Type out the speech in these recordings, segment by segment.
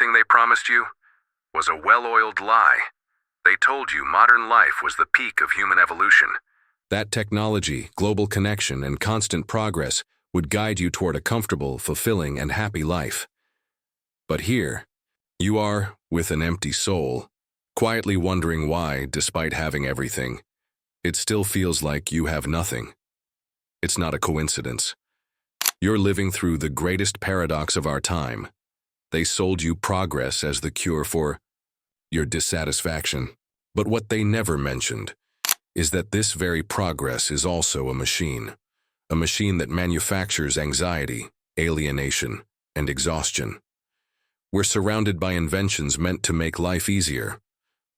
everything they promised you was a well-oiled lie. They told you modern life was the peak of human evolution. That technology, global connection, and constant progress would guide you toward a comfortable, fulfilling, and happy life. But here, you are with an empty soul, quietly wondering why, despite having everything, it still feels like you have nothing. It's not a coincidence. You're living through the greatest paradox of our time. They sold you progress as the cure for your dissatisfaction. But what they never mentioned is that this very progress is also a machine that manufactures anxiety, alienation, and exhaustion. We're surrounded by inventions meant to make life easier,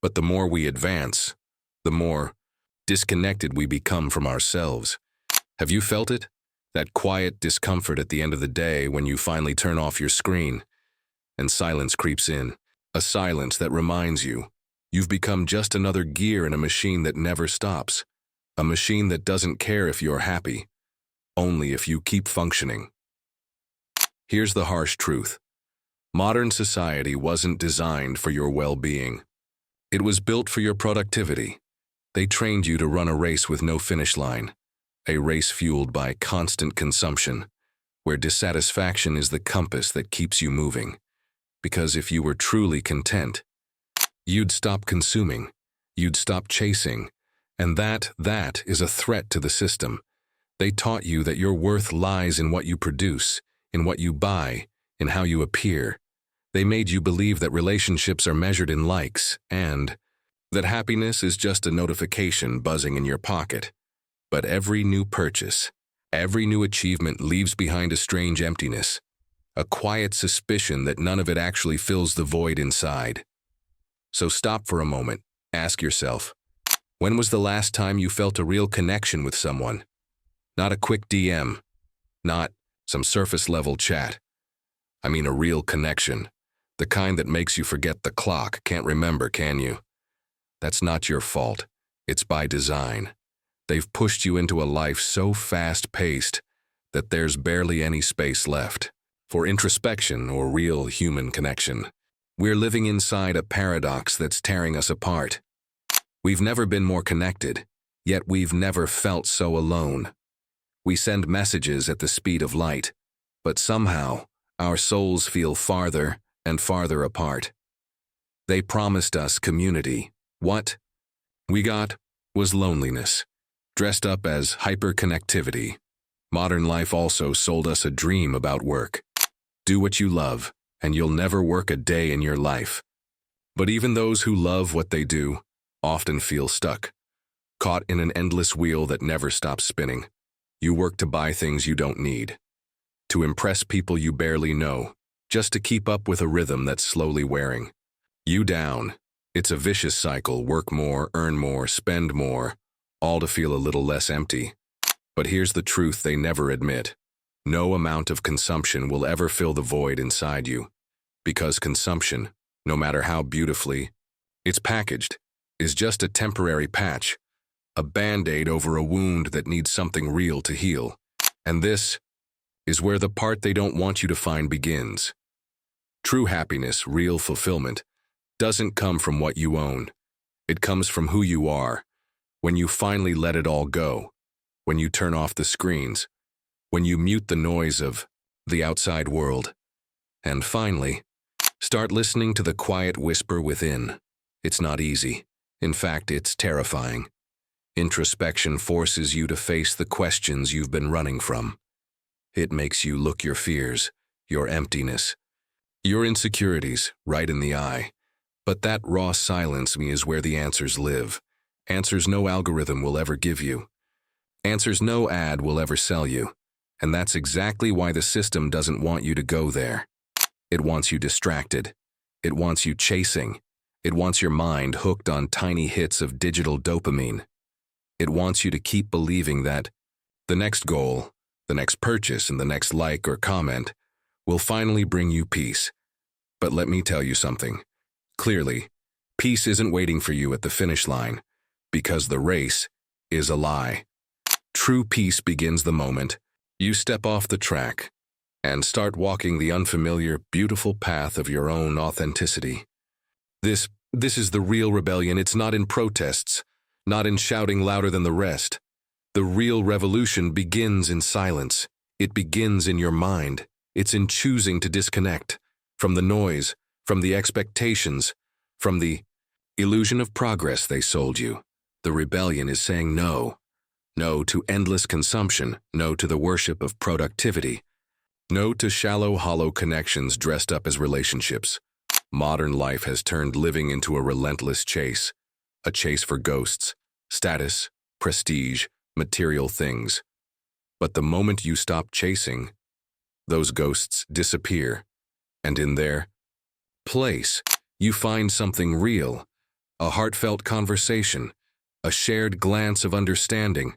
but the more we advance, the more disconnected we become from ourselves. Have you felt it? That quiet discomfort at the end of the day when you finally turn off your screen and silence creeps in, a silence that reminds you you've become just another gear in a machine that never stops, a machine that doesn't care if you're happy, only if you keep functioning. Here's the harsh truth. Modern society wasn't designed for your well-being. It was built for your productivity. They trained you to run a race with no finish line, a race fueled by constant consumption, where dissatisfaction is the compass that keeps you moving. Because if you were truly content, you'd stop consuming, you'd stop chasing, and that is a threat to the system. They taught you that your worth lies in what you produce, in what you buy, in how you appear. They made you believe that relationships are measured in likes and that happiness is just a notification buzzing in your pocket. But every new purchase, every new achievement leaves behind a strange emptiness, a quiet suspicion that none of it actually fills the void inside. So stop for a moment, ask yourself, when was the last time you felt a real connection with someone? Not a quick DM, not some surface-level chat. I mean a real connection, the kind that makes you forget the clock, can't remember, can you? That's not your fault, it's by design. They've pushed you into a life so fast-paced that there's barely any space left for introspection or real human connection. We're living inside a paradox that's tearing us apart. We've never been more connected, yet we've never felt so alone. We send messages at the speed of light, but somehow our souls feel farther and farther apart. They promised us community. What we got was loneliness, dressed up as hyperconnectivity. Modern life also sold us a dream about work. Do what you love, and you'll never work a day in your life. But even those who love what they do often feel stuck, caught in an endless wheel that never stops spinning. You work to buy things you don't need, to impress people you barely know, just to keep up with a rhythm that's slowly wearing you down. It's a vicious cycle: work more, earn more, spend more, all to feel a little less empty. But here's the truth they never admit. No amount of consumption will ever fill the void inside you, because consumption, no matter how beautifully it's packaged, is just a temporary patch, a band-aid over a wound that needs something real to heal. And this is where the part they don't want you to find begins. True happiness, real fulfillment, doesn't come from what you own. It comes from who you are, when you finally let it all go, when you turn off the screens, when you mute the noise of the outside world, and finally, start listening to the quiet whisper within. It's not easy. In fact, it's terrifying. Introspection forces you to face the questions you've been running from. It makes you look your fears, your emptiness, your insecurities right in the eye. But that raw silence is where the answers live. Answers no algorithm will ever give you. Answers no ad will ever sell you. And that's exactly why the system doesn't want you to go there. It wants you distracted. It wants you chasing. It wants your mind hooked on tiny hits of digital dopamine. It wants you to keep believing that the next goal, the next purchase, and the next like or comment will finally bring you peace. But let me tell you something. Clearly, peace isn't waiting for you at the finish line, because the race is a lie. True peace begins the moment you step off the track and start walking the unfamiliar, beautiful path of your own authenticity. This is the real rebellion. It's not in protests, not in shouting louder than the rest. The real revolution begins in silence. It begins in your mind. It's in choosing to disconnect from the noise, from the expectations, from the illusion of progress they sold you. The rebellion is saying no. No to endless consumption. No to the worship of productivity. No to shallow, hollow connections dressed up as relationships. Modern life has turned living into a relentless chase. A chase for ghosts, status, prestige, material things. But the moment you stop chasing, those ghosts disappear. And in their place, you find something real. A heartfelt conversation. A shared glance of understanding.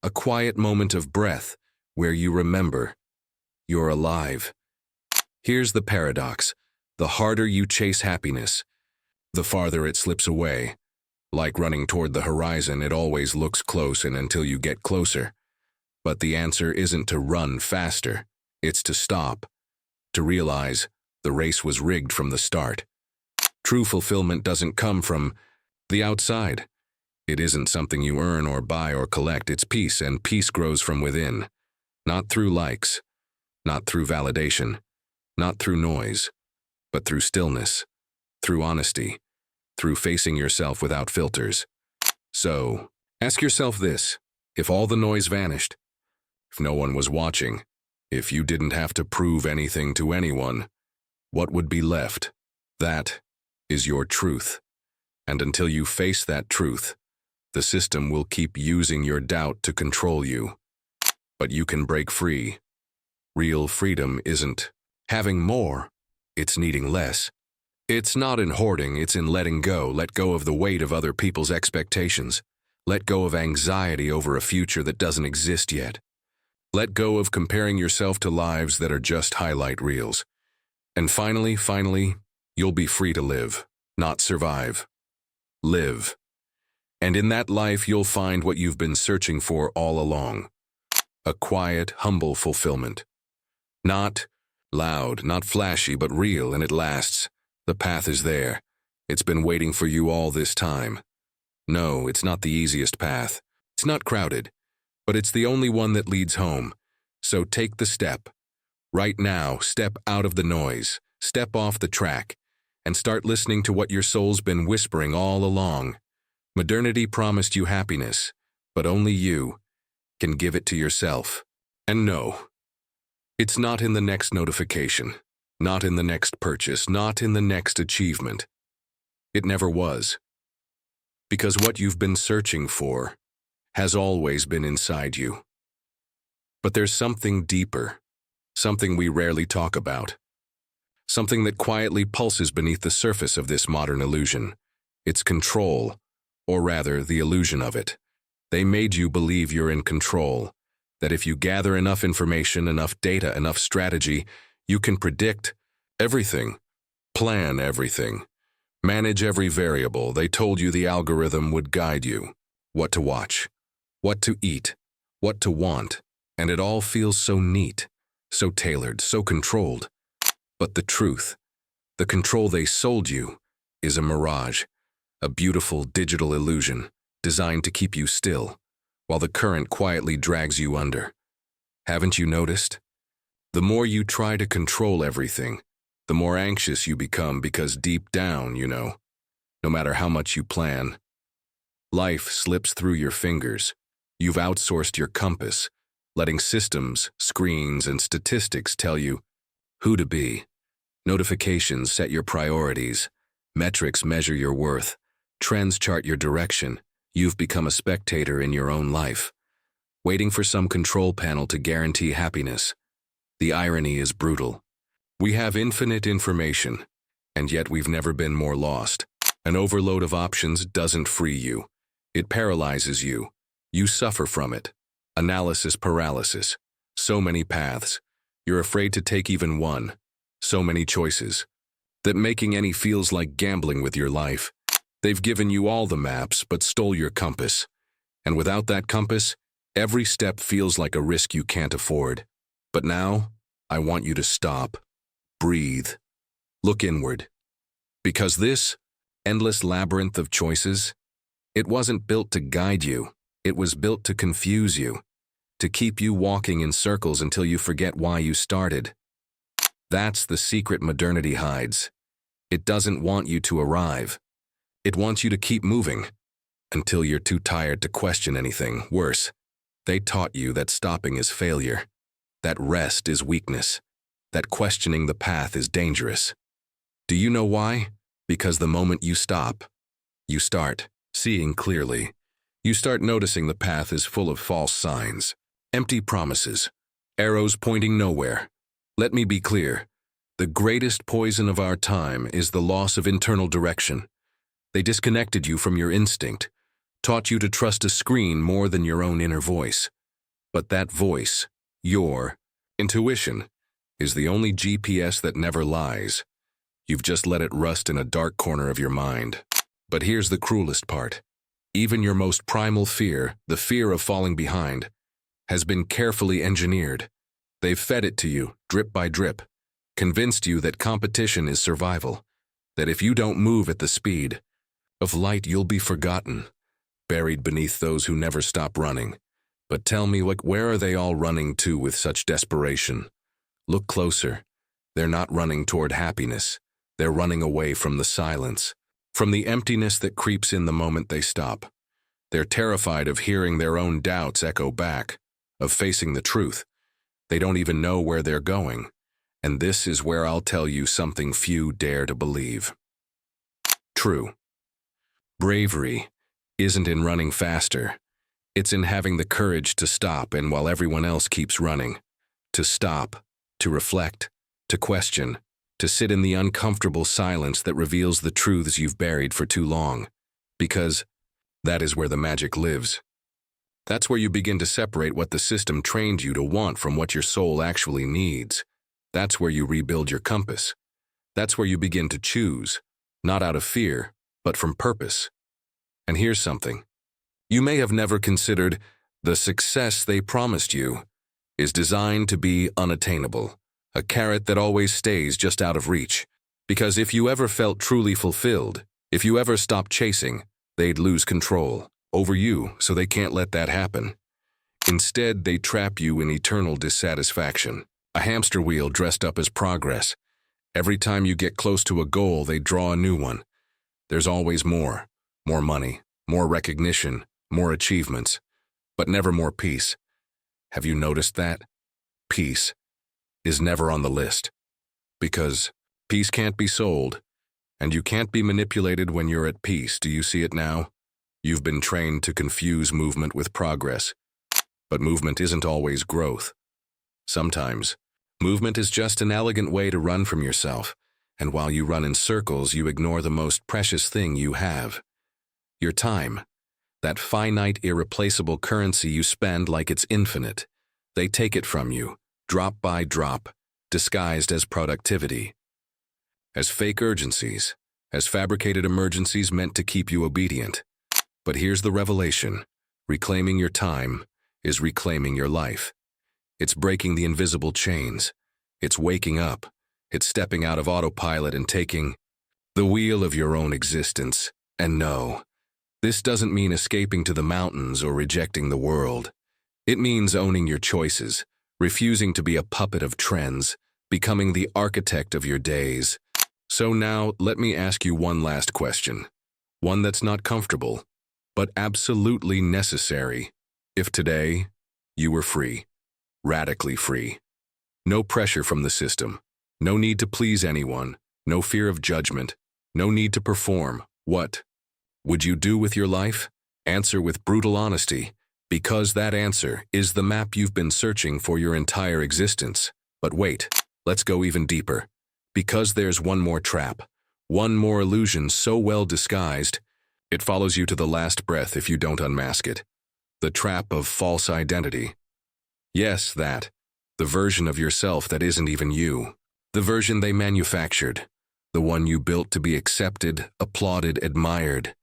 A quiet moment of breath where you remember you're alive. Here's the paradox. The harder you chase happiness, the farther it slips away. Like running toward the horizon, it always looks close and until you get closer. But the answer isn't to run faster. It's to stop. To realize the race was rigged from the start. True fulfillment doesn't come from the outside. It isn't something you earn or buy or collect. It's peace, and peace grows from within. Not through likes. Not through validation, not through noise, but through stillness, through honesty, through facing yourself without filters. So, ask yourself this: if all the noise vanished, if no one was watching, if you didn't have to prove anything to anyone, what would be left? That is your truth. And until you face that truth, the system will keep using your doubt to control you. But you can break free. Real freedom isn't having more, it's needing less. It's not in hoarding, it's in letting go. Let go of the weight of other people's expectations. Let go of anxiety over a future that doesn't exist yet. Let go of comparing yourself to lives that are just highlight reels. And finally, you'll be free to live, not survive. Live. And in that life, you'll find what you've been searching for all along. A quiet, humble fulfillment. Not loud, not flashy, but real, and it lasts. The path is there. It's been waiting for you all this time. No, it's not the easiest path. It's not crowded, but it's the only one that leads home. So take the step. Right now, step out of the noise, step off the track, and start listening to what your soul's been whispering all along. Modernity promised you happiness, but only you can give it to yourself. And no, it's not in the next notification, not in the next purchase, not in the next achievement. It never was. Because what you've been searching for has always been inside you. But there's something deeper, something we rarely talk about, something that quietly pulses beneath the surface of this modern illusion. It's control, or rather, the illusion of it. They made you believe you're in control, that if you gather enough information, enough data, enough strategy, you can predict everything, plan everything, manage every variable. They told you the algorithm would guide you, what to watch, what to eat, what to want, and it all feels so neat, so tailored, so controlled. But the truth, the control they sold you, is a mirage, a beautiful digital illusion designed to keep you still, while the current quietly drags you under. Haven't you noticed? The more you try to control everything, the more anxious you become because deep down, no matter how much you plan, life slips through your fingers. You've outsourced your compass, letting systems, screens, and statistics tell you who to be. Notifications set your priorities. Metrics measure your worth. Trends chart your direction. You've become a spectator in your own life, waiting for some control panel to guarantee happiness. The irony is brutal. We have infinite information, and yet we've never been more lost. An overload of options doesn't free you. It paralyzes you. You suffer from it. Analysis paralysis. So many paths. You're afraid to take even one. So many choices. That making any feels like gambling with your life. They've given you all the maps, but stole your compass. And without that compass, every step feels like a risk you can't afford. But now, I want you to stop, breathe, look inward. Because this endless labyrinth of choices, it wasn't built to guide you, it was built to confuse you, to keep you walking in circles until you forget why you started. That's the secret modernity hides. It doesn't want you to arrive. It wants you to keep moving until you're too tired to question anything. Worse, they taught you that stopping is failure, that rest is weakness, that questioning the path is dangerous. Do you know why? Because the moment you stop, you start seeing clearly. You start noticing the path is full of false signs, empty promises, arrows pointing nowhere. Let me be clear. The greatest poison of our time is the loss of internal direction. They disconnected you from your instinct, taught you to trust a screen more than your own inner voice. But that voice, your intuition, is the only GPS that never lies. You've just let it rust in a dark corner of your mind. But here's the cruelest part. Even your most primal fear, the fear of falling behind, has been carefully engineered. They've fed it to you, drip by drip, convinced you that competition is survival, that if you don't move at the speed of light, you'll be forgotten, buried beneath those who never stop running. But tell me, where are they all running to with such desperation? Look closer. They're not running toward happiness. They're running away from the silence, from the emptiness that creeps in the moment they stop. They're terrified of hearing their own doubts echo back, of facing the truth. They don't even know where they're going. And this is where I'll tell you something few dare to believe. True. Bravery isn't in running faster. It's in having the courage to stop, and while everyone else keeps running, to stop, to reflect, to question, to sit in the uncomfortable silence that reveals the truths you've buried for too long. Because that is where the magic lives. That's where you begin to separate what the system trained you to want from what your soul actually needs. That's where you rebuild your compass. That's where you begin to choose, not out of fear, but from purpose. And here's something. You may have never considered the success they promised you is designed to be unattainable, a carrot that always stays just out of reach. Because if you ever felt truly fulfilled, if you ever stopped chasing, they'd lose control over you, so they can't let that happen. Instead, they trap you in eternal dissatisfaction, a hamster wheel dressed up as progress. Every time you get close to a goal, they draw a new one. There's always more money, more recognition, more achievements, but never more peace. Have you noticed that? Peace is never on the list. Because peace can't be sold, and you can't be manipulated when you're at peace. Do you see it now? You've been trained to confuse movement with progress. But movement isn't always growth. Sometimes, movement is just an elegant way to run from yourself, and while you run in circles, you ignore the most precious thing you have. Your time. That finite, irreplaceable currency you spend like it's infinite. They take it from you, drop by drop, disguised as productivity. As fake urgencies, as fabricated emergencies meant to keep you obedient. But here's the revelation. Reclaiming your time is reclaiming your life. It's breaking the invisible chains. It's waking up. It's stepping out of autopilot and taking the wheel of your own existence. And no, this doesn't mean escaping to the mountains or rejecting the world. It means owning your choices, refusing to be a puppet of trends, becoming the architect of your days. So now, let me ask you one last question. One that's not comfortable, but absolutely necessary. If today, you were free, radically free, no pressure from the system, no need to please anyone, no fear of judgment, no need to perform, what would you do with your life? Answer with brutal honesty, because that answer is the map you've been searching for your entire existence. But wait, let's go even deeper. Because there's one more trap, one more illusion so well disguised, it follows you to the last breath if you don't unmask it. The trap of false identity. Yes, that. The version of yourself that isn't even you. The version they manufactured. The one you built to be accepted, applauded, admired.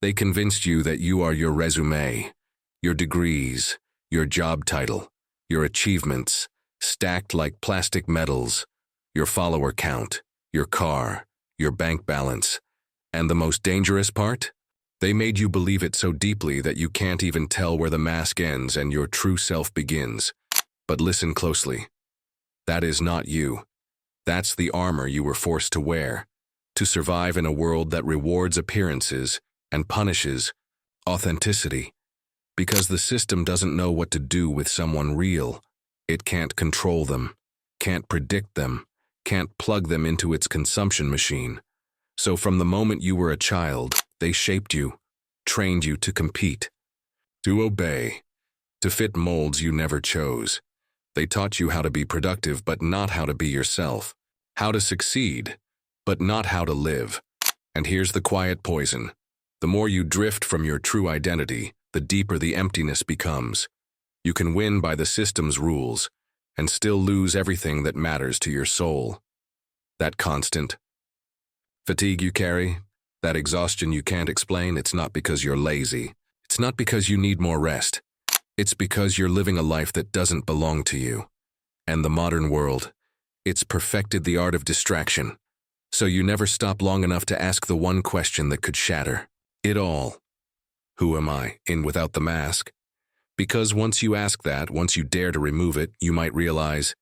They convinced you that you are your resume, your degrees, your job title, your achievements, stacked like plastic medals, your follower count, your car, your bank balance. And the most dangerous part? They made you believe it so deeply that you can't even tell where the mask ends and your true self begins. But listen closely. That is not you. That's the armor you were forced to wear, to survive in a world that rewards appearances and punishes authenticity. Because the system doesn't know what to do with someone real. It can't control them, can't predict them, can't plug them into its consumption machine. So from the moment you were a child, they shaped you, trained you to compete, to obey, to fit molds you never chose. They taught you how to be productive but not how to be yourself, how to succeed but not how to live. And here's the quiet poison. The more you drift from your true identity, the deeper the emptiness becomes. You can win by the system's rules and still lose everything that matters to your soul. That constant fatigue you carry, that exhaustion you can't explain, it's not because you're lazy. It's not because you need more rest. It's because you're living a life that doesn't belong to you. And the modern world, it's perfected the art of distraction. So you never stop long enough to ask the one question that could shatter it all. Who am I, in without the mask? Because once you ask that, once you dare to remove it, you might realize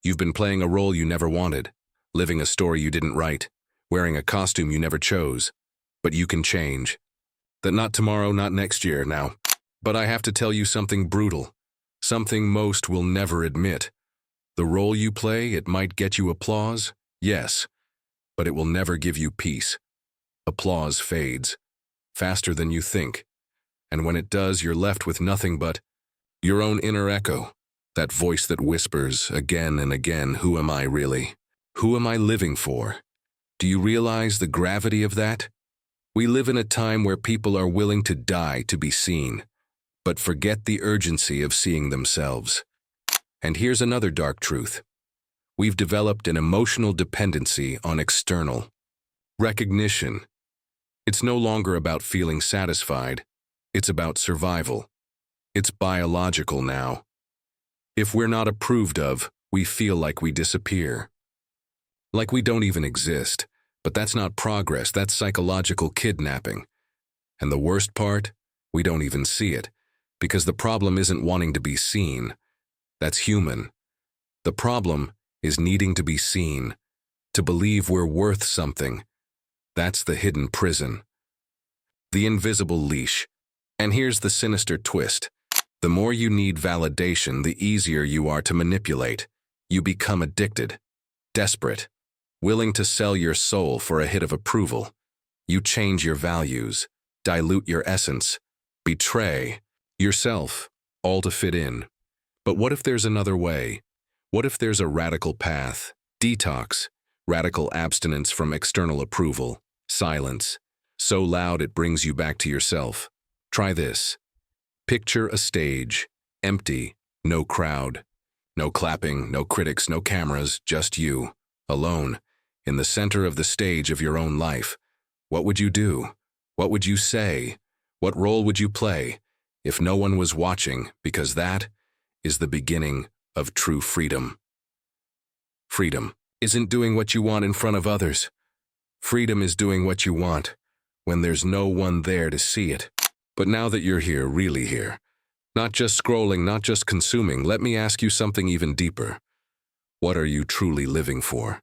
you've been playing a role you never wanted, living a story you didn't write, wearing a costume you never chose. But you can change. That not tomorrow, not next year, now. But I have to tell you something brutal, something most will never admit. The role you play, it might get you applause, yes, but it will never give you peace. Applause fades, faster than you think. And when it does, you're left with nothing but your own inner echo, that voice that whispers again and again, who am I really? Who am I living for? Do you realize the gravity of that? We live in a time where people are willing to die to be seen, but forget the urgency of seeing themselves. And here's another dark truth. We've developed an emotional dependency on external recognition. It's no longer about feeling satisfied. It's about survival. It's biological now. If we're not approved of, we feel like we disappear. Like we don't even exist. But that's not progress, that's psychological kidnapping. And the worst part, we don't even see it. Because the problem isn't wanting to be seen. That's human. The problem is needing to be seen. To believe we're worth something. That's the hidden prison. The invisible leash. And here's the sinister twist. The more you need validation, the easier you are to manipulate. You become addicted, desperate, willing to sell your soul for a hit of approval. You change your values, dilute your essence, betray yourself, all to fit in. But what if there's another way? What if there's a radical path, detox, radical abstinence from external approval, silence, so loud it brings you back to yourself? Try this. Picture a stage, empty, no crowd, no clapping, no critics, no cameras, just you, alone, in the center of the stage of your own life. What would you do? What would you say? What role would you play if no one was watching? Because that is the beginning of true freedom. Freedom isn't doing what you want in front of others. Freedom is doing what you want when there's no one there to see it. But now that you're here, really here, not just scrolling, not just consuming, let me ask you something even deeper. What are you truly living for?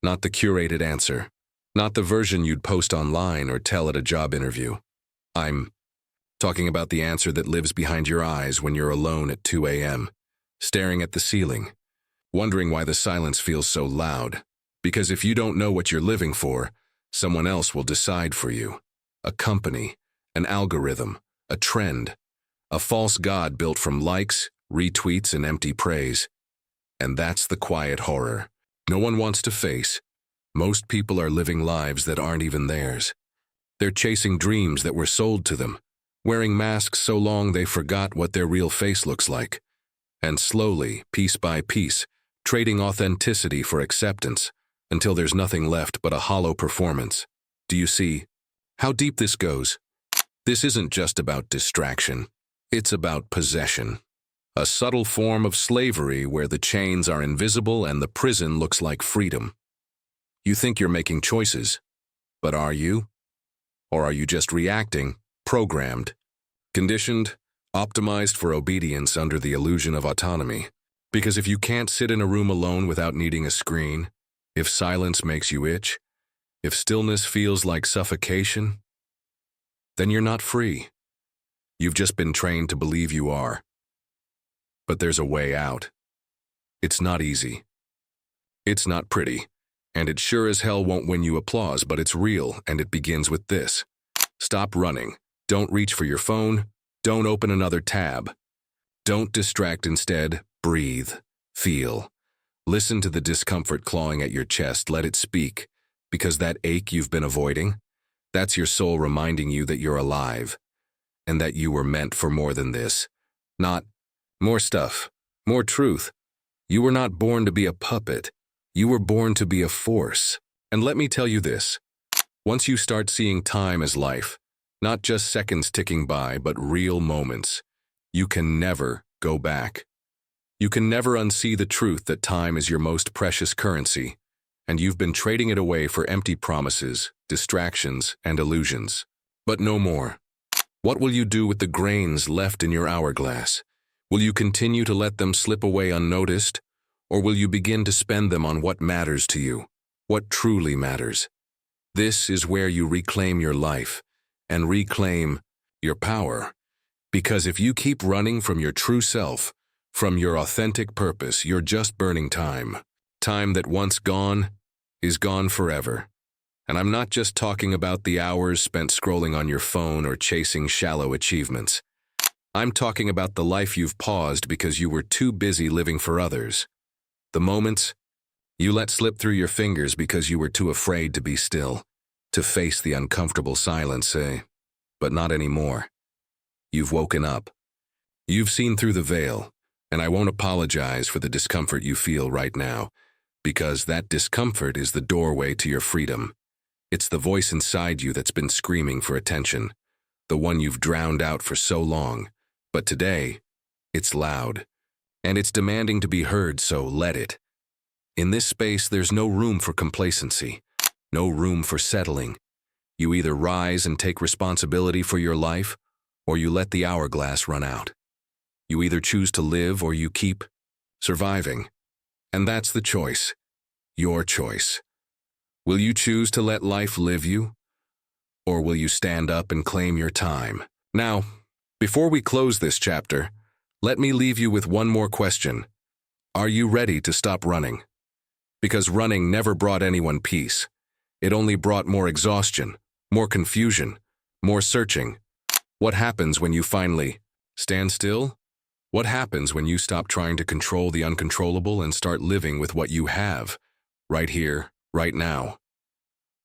Not the curated answer, not the version you'd post online or tell at a job interview. I'm talking about the answer that lives behind your eyes when you're alone at 2 a.m., staring at the ceiling, wondering why the silence feels so loud. Because if you don't know what you're living for, someone else will decide for you. A company, an algorithm, a trend, a false god built from likes, retweets, and empty praise. And that's the quiet horror no one wants to face. Most people are living lives that aren't even theirs. They're chasing dreams that were sold to them, wearing masks so long they forgot what their real face looks like. And slowly, piece by piece, trading authenticity for acceptance, until there's nothing left but a hollow performance. Do you see how deep this goes? This isn't just about distraction. It's about possession. A subtle form of slavery where the chains are invisible and the prison looks like freedom. You think you're making choices, but are you? Or are you just reacting, programmed, conditioned, optimized for obedience under the illusion of autonomy? Because if you can't sit in a room alone without needing a screen, if silence makes you itch, if stillness feels like suffocation, then you're not free. You've just been trained to believe you are. But there's a way out. It's not easy. It's not pretty. And it sure as hell won't win you applause, but it's real, and it begins with this. Stop running. Don't reach for your phone. Don't open another tab. Don't distract instead. Breathe. Feel. Listen to the discomfort clawing at your chest. Let it speak. Because that ache you've been avoiding, that's your soul reminding you that you're alive, and that you were meant for more than this. Not more stuff, more truth. You were not born to be a puppet. You were born to be a force. And let me tell you this. Once you start seeing time as life, not just seconds ticking by, but real moments, you can never go back. You can never unsee the truth that time is your most precious currency, and you've been trading it away for empty promises, distractions, and illusions. But no more. What will you do with the grains left in your hourglass? Will you continue to let them slip away unnoticed, or will you begin to spend them on what matters to you, what truly matters? This is where you reclaim your life and reclaim your power. Because if you keep running from your true self, from your authentic purpose, you're just burning time. Time that once gone is gone forever. And I'm not just talking about the hours spent scrolling on your phone or chasing shallow achievements. I'm talking about the life you've paused because you were too busy living for others. The moments you let slip through your fingers because you were too afraid to be still, to face the uncomfortable silence, but not anymore. You've woken up. You've seen through the veil, and I won't apologize for the discomfort you feel right now, because that discomfort is the doorway to your freedom. It's the voice inside you that's been screaming for attention, the one you've drowned out for so long. But today, it's loud, and it's demanding to be heard, so let it. In this space, there's no room for complacency, no room for settling. You either rise and take responsibility for your life, or you let the hourglass run out. You either choose to live or you keep surviving. And that's the choice, your choice. Will you choose to let life live you, or will you stand up and claim your time? Now, before we close this chapter, let me leave you with one more question. Are you ready to stop running? Because running never brought anyone peace. It only brought more exhaustion, more confusion, more searching. What happens when you finally stand still? What happens when you stop trying to control the uncontrollable and start living with what you have, right here, right now?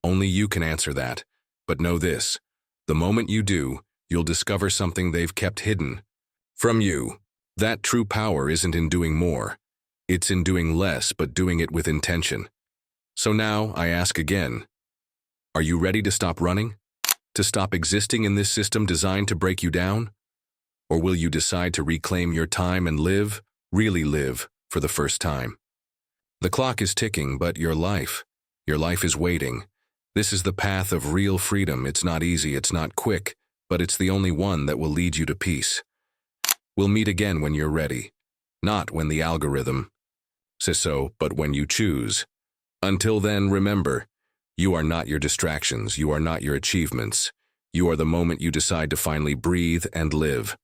Only you can answer that, but know this. The moment you do, you'll discover something they've kept hidden from you. That true power isn't in doing more. It's in doing less, but doing it with intention. So now, I ask again, are you ready to stop running? To stop existing in this system designed to break you down? Or will you decide to reclaim your time and live, really live, for the first time? The clock is ticking, but your life is waiting. This is the path of real freedom. It's not easy, it's not quick, but it's the only one that will lead you to peace. We'll meet again when you're ready. Not when the algorithm says so, but when you choose. Until then, remember, you are not your distractions, you are not your achievements. You are the moment you decide to finally breathe and live.